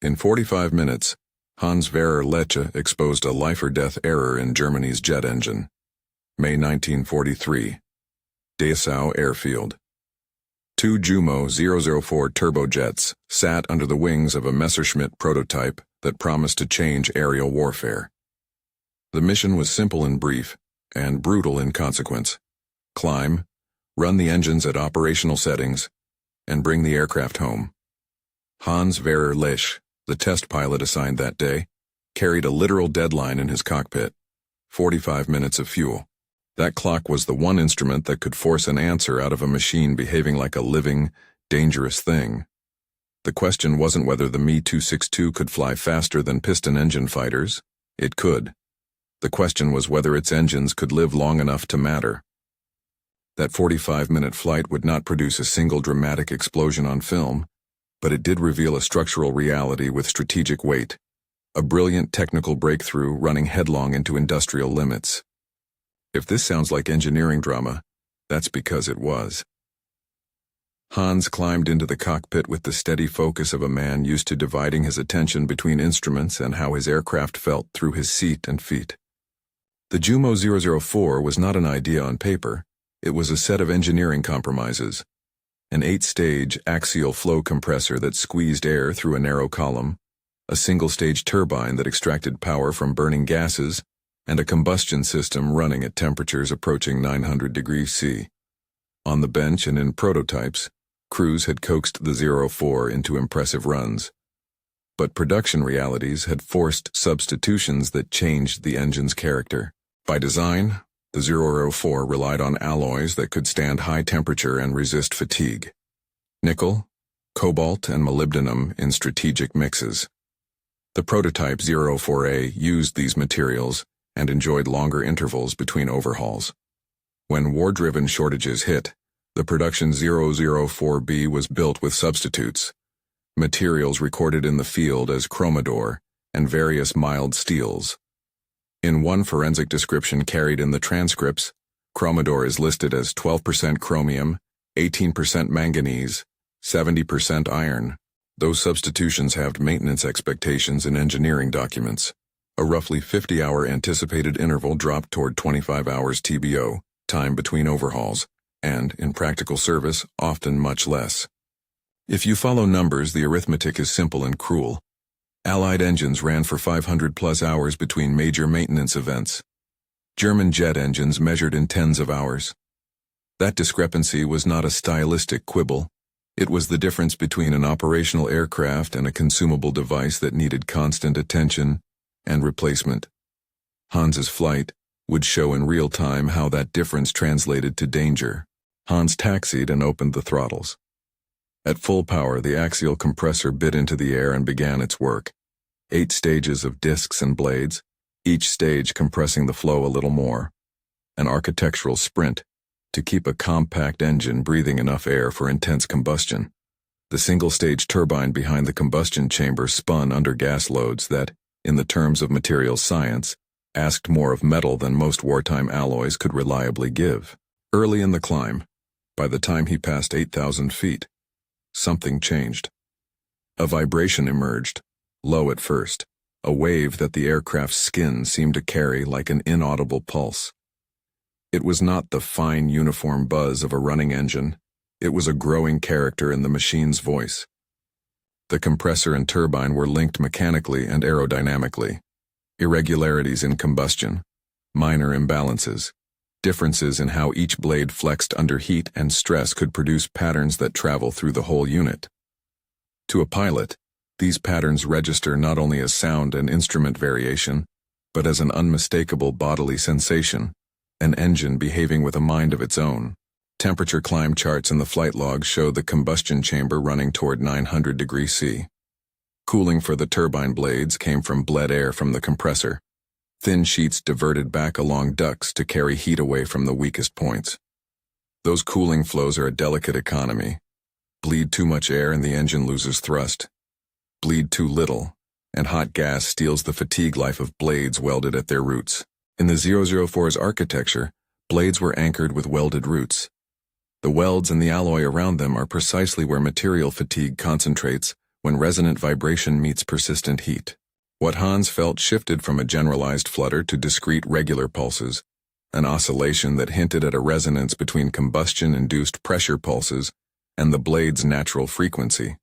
In 45 minutes, Hans Verer Leche exposed a life-or-death error in Germany's jet engine. May 1943. Dessau airfield. Two Jumo 004 turbojets sat under the wings of a Messerschmitt prototype that promised to change aerial warfare. The mission was simple and brief, and brutal in consequence. Climb, run the engines at operational settings, and bring the aircraft home. Hans Verer Leche, the test pilot assigned that day, carried a literal deadline in his cockpit: 45 minutes of fuel. That clock was the one instrument that could force an answer out of a machine behaving like a living, dangerous thing. The question wasn't whether the Me-262 could fly faster than piston engine fighters. It could. The question was whether its engines could live long enough to matter. That 45-minute flight would not produce a single dramatic explosion on film, but it did reveal a structural reality with strategic weight, a brilliant technical breakthrough running headlong into industrial limits. If this sounds like engineering drama, that's because it was. Hans climbed into the cockpit with the steady focus of a man used to dividing his attention between instruments and how his aircraft felt through his seat and feet. The Jumo 004 was not an idea on paper, it was a set of engineering compromises. An 8-stage axial flow compressor that squeezed air through a narrow column, a single-stage turbine that extracted power from burning gases, and a combustion system running at temperatures approaching 900 degrees C. On the bench and in prototypes, crews had coaxed the 04 into impressive runs. But production realities had forced substitutions that changed the engine's character. By design, the 004 relied on alloys that could stand high temperature and resist fatigue. Nickel, cobalt, and molybdenum in strategic mixes. The prototype 04A used these materials and enjoyed longer intervals between overhauls. When war-driven shortages hit, the production 004B was built with substitutes, materials recorded in the field as chromador and various mild steels. In one forensic description carried in the transcripts, chromador is listed as 12% chromium, 18% manganese, 70% iron. Those substitutions have maintenance expectations in engineering documents. A roughly 50-hour anticipated interval dropped toward 25 hours TBO, time between overhauls, and, in practical service, often much less. If you follow numbers, the arithmetic is simple and cruel. Allied engines ran for 500-plus hours between major maintenance events. German jet engines measured in tens of hours. That discrepancy was not a stylistic quibble. It was the difference between an operational aircraft and a consumable device that needed constant attention and replacement. Hans's flight would show in real time how that difference translated to danger. Hans taxied and opened the throttles. At full power, the axial compressor bit into the air and began its work. 8 stages of discs and blades, each stage compressing the flow a little more. An architectural sprint to keep a compact engine breathing enough air for intense combustion. The single-stage turbine behind the combustion chamber spun under gas loads that, in the terms of materials science, asked more of metal than most wartime alloys could reliably give. Early in the climb, by the time he passed 8,000 feet, something changed. A vibration emerged, low at first, a wave that the aircraft's skin seemed to carry like an inaudible pulse. It was not the fine uniform buzz of a running engine, it was a growing character in the machine's voice. The compressor and turbine were linked mechanically and aerodynamically. Irregularities in combustion, minor imbalances, differences in how each blade flexed under heat and stress could produce patterns that travel through the whole unit. To a pilot, these patterns register not only as sound and instrument variation, but as an unmistakable bodily sensation, an engine behaving with a mind of its own. Temperature climb charts in the flight log show the combustion chamber running toward 900 degrees C. Cooling for the turbine blades came from bled air from the compressor. Thin sheets diverted back along ducts to carry heat away from the weakest points. Those cooling flows are a delicate economy. Bleed too much air and the engine loses thrust. Bleed too little, and hot gas steals the fatigue life of blades welded at their roots. In the 004's architecture, blades were anchored with welded roots. The welds and the alloy around them are precisely where material fatigue concentrates when resonant vibration meets persistent heat. What Hans felt shifted from a generalized flutter to discrete regular pulses, an oscillation that hinted at a resonance between combustion-induced pressure pulses and the blade's natural frequency.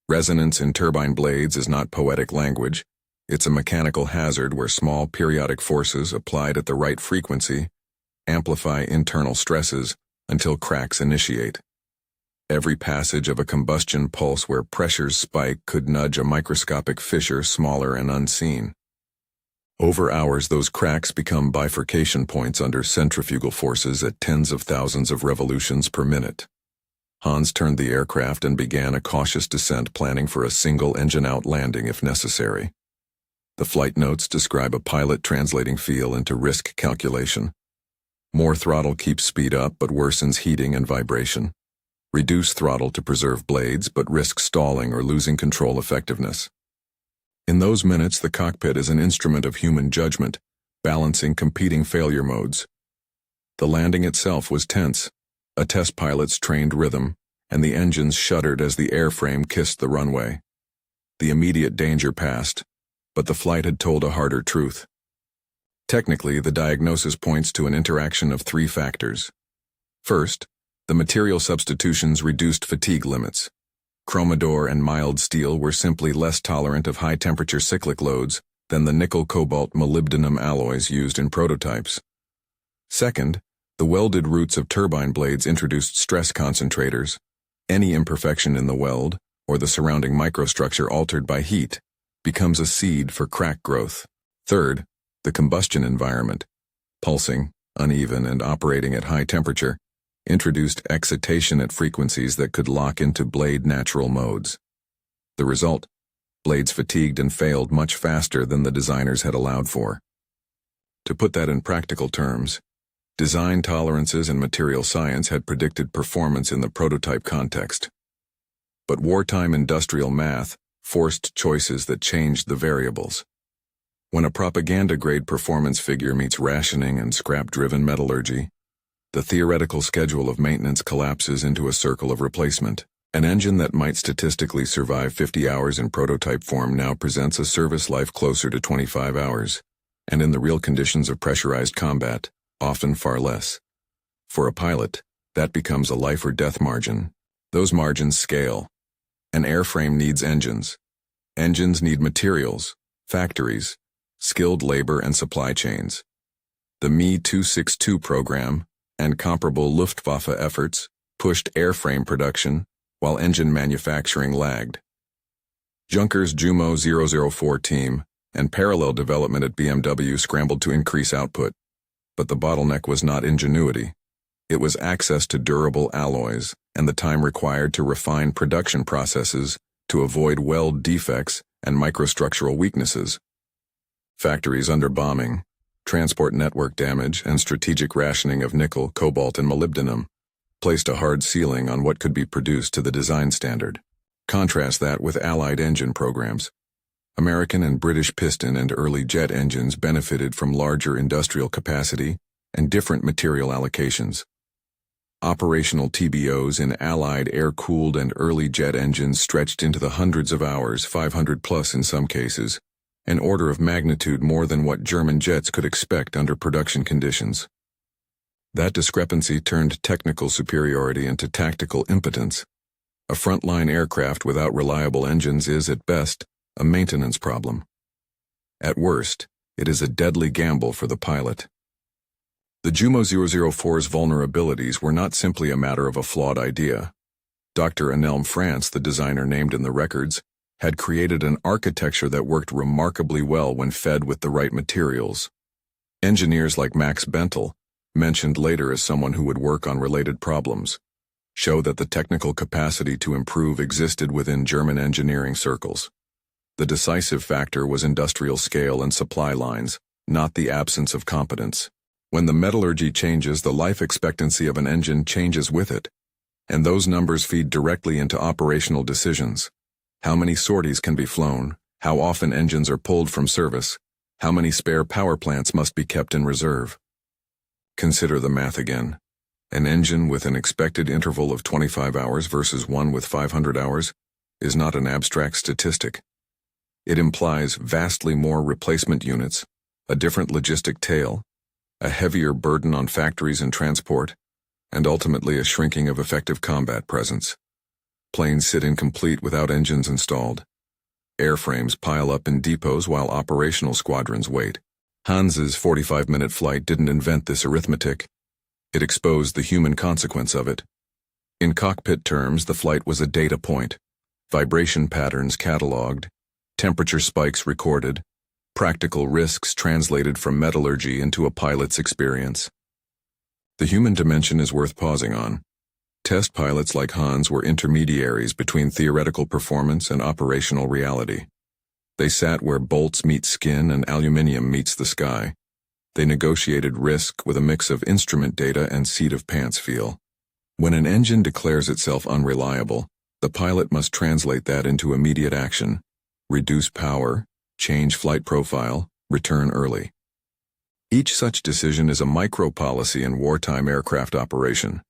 Resonance in turbine blades is not poetic language. It's a mechanical hazard where small periodic forces applied at the right frequency amplify internal stresses until cracks initiate. Every passage of a combustion pulse where pressures spike could nudge a microscopic fissure smaller and unseen. Over hours, those cracks become bifurcation points under centrifugal forces at tens of thousands of revolutions per minute. Hans turned the aircraft and began a cautious descent, planning for a single engine-out landing if necessary. The flight notes describe a pilot translating feel into risk calculation. More throttle keeps speed up but worsens heating and vibration. Reduce throttle to preserve blades but risk stalling or losing control effectiveness. In those minutes, the cockpit is an instrument of human judgment, balancing competing failure modes. The landing itself was tense, a test pilot's trained rhythm, and the engines shuddered as the airframe kissed the runway. The immediate danger passed, but the flight had told a harder truth. Technically, the diagnosis points to an interaction of three factors. First, the material substitutions reduced fatigue limits. Chromador and mild steel were simply less tolerant of high-temperature cyclic loads than the nickel-cobalt-molybdenum alloys used in prototypes. Second, the welded roots of turbine blades introduced stress concentrators. Any imperfection in the weld, or the surrounding microstructure altered by heat, becomes a seed for crack growth. Third, the combustion environment, pulsing, uneven, and operating at high temperature, introduced excitation at frequencies that could lock into blade natural modes. The result, blades fatigued and failed much faster than the designers had allowed for. To put that in practical terms, design tolerances and material science had predicted performance in the prototype context. But wartime industrial math forced choices that changed the variables. When a propaganda-grade performance figure meets rationing and scrap-driven metallurgy, the theoretical schedule of maintenance collapses into a circle of replacement. An engine that might statistically survive 50 hours in prototype form now presents a service life closer to 25 hours, and in the real conditions of pressurized combat, often far less. For a pilot, that becomes a life or death margin. Those margins scale. An airframe needs engines. Engines need materials, factories, skilled labor and supply chains. The Me-262 program and comparable Luftwaffe efforts pushed airframe production while engine manufacturing lagged. Juncker's Jumo 004 team and parallel development at BMW scrambled to increase output, but the bottleneck was not ingenuity. It was access to durable alloys and the time required to refine production processes to avoid weld defects and microstructural weaknesses. Factories under bombing, transport network damage, and strategic rationing of nickel, cobalt, and molybdenum placed a hard ceiling on what could be produced to the design standard. Contrast that with Allied engine programs. American and British piston and early jet engines benefited from larger industrial capacity and different material allocations. Operational TBOs in Allied air-cooled and early jet engines stretched into the hundreds of hours, 500 plus in some cases, an order of magnitude more than what German jets could expect under production conditions. That discrepancy turned technical superiority into tactical impotence. A frontline aircraft without reliable engines is, at best, a maintenance problem. At worst, it is a deadly gamble for the pilot. The Jumo 004's vulnerabilities were not simply a matter of a flawed idea. Dr. Anelme France, the designer named in the records, had created an architecture that worked remarkably well when fed with the right materials. Engineers like Max Bentel, mentioned later as someone who would work on related problems, show that the technical capacity to improve existed within German engineering circles. The decisive factor was industrial scale and supply lines, not the absence of competence. When the metallurgy changes, the life expectancy of an engine changes with it, and those numbers feed directly into operational decisions. How many sorties can be flown, how often engines are pulled from service, how many spare power plants must be kept in reserve. Consider the math again. An engine with an expected interval of 25 hours versus one with 500 hours. is not an abstract statistic. It implies vastly more replacement units, a different logistic tail, a heavier burden on factories and transport, and ultimately a shrinking of effective combat presence. Planes sit incomplete without engines installed. Airframes pile up in depots while operational squadrons wait. Hans's 45-minute flight didn't invent this arithmetic. It exposed the human consequence of it. In cockpit terms, the flight was a data point. Vibration patterns catalogued, temperature spikes recorded, practical risks translated from metallurgy into a pilot's experience. The human dimension is worth pausing on. Test pilots like Hans were intermediaries between theoretical performance and operational reality. They sat where bolts meet skin and aluminium meets the sky. They negotiated risk with a mix of instrument data and seat-of-pants feel. When an engine declares itself unreliable, the pilot must translate that into immediate action, reduce power, change flight profile, return early. Each such decision is a micro-policy in wartime aircraft operation.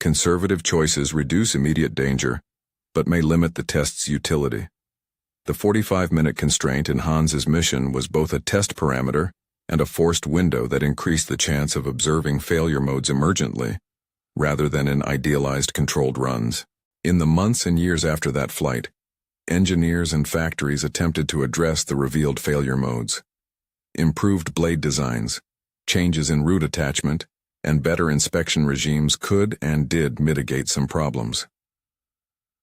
Conservative choices reduce immediate danger, but may limit the test's utility. The 45-minute constraint in Hans's mission was both a test parameter and a forced window that increased the chance of observing failure modes emergently, rather than in idealized controlled runs. In the months and years after that flight, engineers and factories attempted to address the revealed failure modes. Improved blade designs, changes in root attachment, and better inspection regimes could and did mitigate some problems.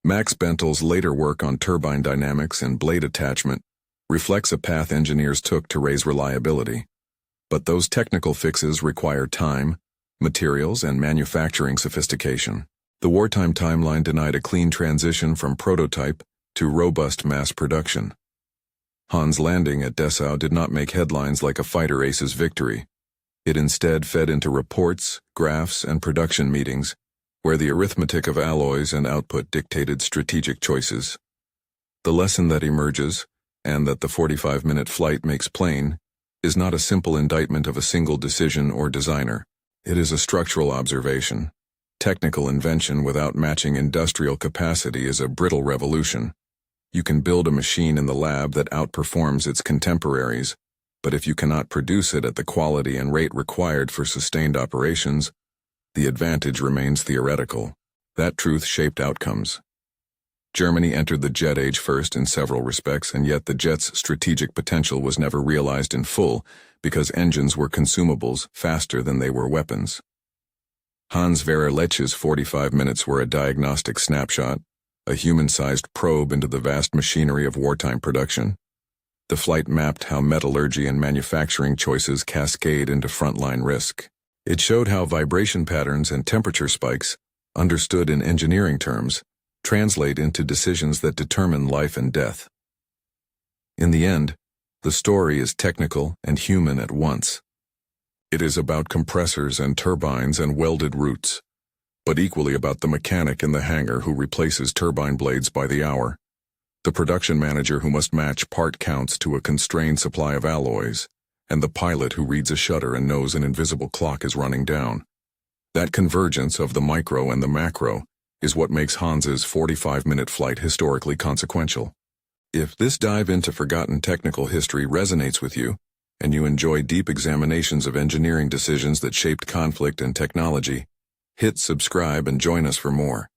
Max Bentel's later work on turbine dynamics and blade attachment reflects a path engineers took to raise reliability. But those technical fixes require time, materials, and manufacturing sophistication. The wartime timeline denied a clean transition from prototype to robust mass production. Hans' landing at Dessau did not make headlines like a fighter ace's victory. It instead fed into reports, graphs, and production meetings, where the arithmetic of alloys and output dictated strategic choices. The lesson that emerges, and that the 45-minute flight makes plain, is not a simple indictment of a single decision or designer. It is a structural observation. Technical invention without matching industrial capacity is a brittle revolution. You can build a machine in the lab that outperforms its contemporaries, but if you cannot produce it at the quality and rate required for sustained operations, the advantage remains theoretical. That truth shaped outcomes. Germany entered the jet age first in several respects, and yet the jet's strategic potential was never realized in full because engines were consumables faster than they were weapons. Hans Verer Leche's 45 minutes were a diagnostic snapshot, a human-sized probe into the vast machinery of wartime production. The flight mapped how metallurgy and manufacturing choices cascade into frontline risk. It showed how vibration patterns and temperature spikes, understood in engineering terms, translate into decisions that determine life and death. In the end, the story is technical and human at once. It is about compressors and turbines and welded roots, but equally about the mechanic in the hangar who replaces turbine blades by the hour, the production manager who must match part counts to a constrained supply of alloys, and the pilot who reads a shutter and knows an invisible clock is running down. That convergence of the micro and the macro is what makes Hans's 45-minute flight historically consequential. If this dive into forgotten technical history resonates with you, and you enjoy deep examinations of engineering decisions that shaped conflict and technology, hit subscribe and join us for more.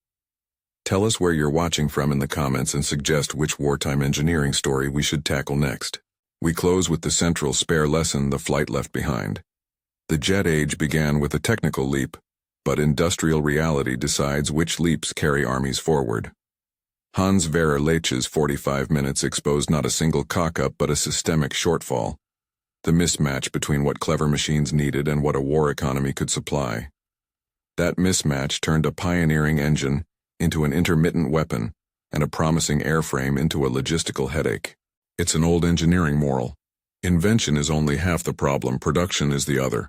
Tell us where you're watching from in the comments and suggest which wartime engineering story we should tackle next. We close with the central spare lesson the flight left behind. The jet age began with a technical leap, but industrial reality decides which leaps carry armies forward. Hans Verer Leche's 45 minutes exposed not a single cock-up but a systemic shortfall, the mismatch between what clever machines needed and what a war economy could supply. That mismatch turned a pioneering engine into an intermittent weapon and a promising airframe into a logistical headache. It's an old engineering moral. Invention is only half the problem, production is the other.